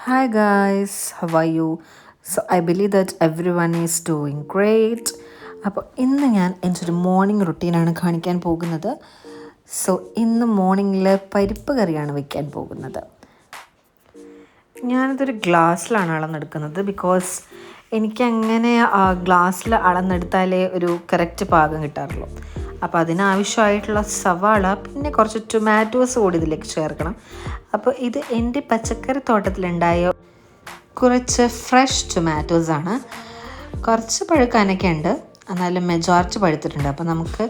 Hi guys, how are you? So I believe that everyone is doing great. അപ്പോൾ ഇന്ന് ഞാൻ എൻ്റെ ഒരു മോർണിംഗ് റുട്ടീനാണ് കാണിക്കാൻ പോകുന്നത്. സോ ഇന്ന് മോർണിംഗിൽ പരിപ്പ് കറിയാണ് വെക്കാൻ പോകുന്നത്. ഞാനിതൊരു ഗ്ലാസ്സിലാണ് അളന്നെടുക്കുന്നത് ബിക്കോസ് എനിക്കങ്ങനെ ഗ്ലാസ്സിൽ അളന്നെടുത്താലേ ഒരു കറക്റ്റ് പാകം കിട്ടാറുള്ളൂ. അപ്പോൾ അതിനാവശ്യമായിട്ടുള്ള സവാള പിന്നെ കുറച്ച് ടൊമാറ്റോസ് കൂടി ഇതിലേക്ക് ചേർക്കണം. അപ്പോൾ ഇത് എൻ്റെ പച്ചക്കറി തോട്ടത്തിലുണ്ടായ കുറച്ച് ഫ്രഷ് ടൊമാറ്റോസാണ്. കുറച്ച് പഴുക്കാനൊക്കെ ഉണ്ട്, എന്നാലും മെജോറിറ്റി പഴുത്തിട്ടുണ്ട്. അപ്പോൾ നമുക്ക്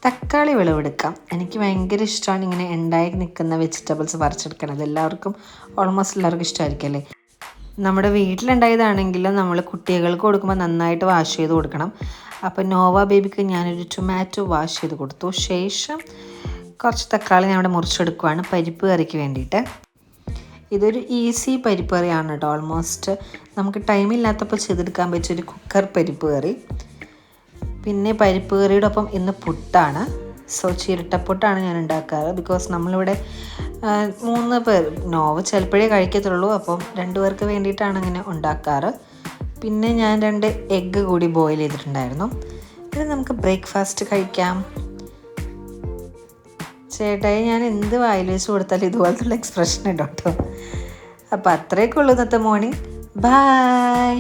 തക്കാളി വിളവെടുക്കാം. എനിക്ക് ഭയങ്കര ഇഷ്ടമാണ് ഇങ്ങനെ ഉണ്ടായി നിൽക്കുന്ന വെജിറ്റബിൾസ് പറിച്ചെടുക്കണം. എല്ലാവർക്കും ഓൾമോസ്റ്റ് എല്ലാവർക്കും ഇഷ്ടമായിരിക്കും അല്ലേ. നമ്മുടെ വീട്ടിലുണ്ടായതാണെങ്കിൽ നമ്മൾ കുട്ടികൾക്ക് കൊടുക്കുമ്പോൾ നന്നായിട്ട് വാഷ് ചെയ്ത് കൊടുക്കണം. അപ്പോൾ നോവ ബേബിക്ക് ഞാനൊരു ടൊമാറ്റോ വാഷ് ചെയ്ത് കൊടുത്തു. ശേഷം കുറച്ച് തക്കാളി ഞാൻ അവിടെ മുറിച്ചെടുക്കുകയാണ് പരിപ്പ് കറിക്ക് വേണ്ടിയിട്ട്. ഇതൊരു ഈസി പരിപ്പ് കറിയാണ് കേട്ടോ. ഓൾമോസ്റ്റ് നമുക്ക് ടൈമില്ലാത്തപ്പോൾ ചെയ്തെടുക്കാൻ പറ്റിയൊരു കുക്കർ പരിപ്പ് കറി. പിന്നെ പരിപ്പ് കറിയുടെ ഒപ്പം ഇന്ന് പുട്ടാണ്. സോ ചിരട്ടപ്പുട്ടാണ് ഞാൻ ഉണ്ടാക്കാറ്. ബിക്കോസ് നമ്മളിവിടെ 3 പേർ, നോവ ചിലപ്പോഴേ കഴിക്കത്തുള്ളൂ. അപ്പം 2 പേർക്ക് വേണ്ടിയിട്ടാണ് അങ്ങനെ ഉണ്ടാക്കാറ്. പിന്നെ ഞാൻ 2 എഗ്ഗ് കൂടി ബോയിൽ ചെയ്തിട്ടുണ്ടായിരുന്നു. ഇത് നമുക്ക് ബ്രേക്ക്ഫാസ്റ്റ് കഴിക്കാം. ചേട്ടായി ഞാൻ എന്ത് വായിൽ വെച്ച് കൊടുത്താലും ഇതുപോലത്തുള്ള എക്സ്പ്രഷൻ ഇടും കേട്ടോ. അപ്പോൾ അത്രയൊക്കെ ഉള്ളൂ ഇന്നത്തെ മോർണിംഗ്. ബൈ.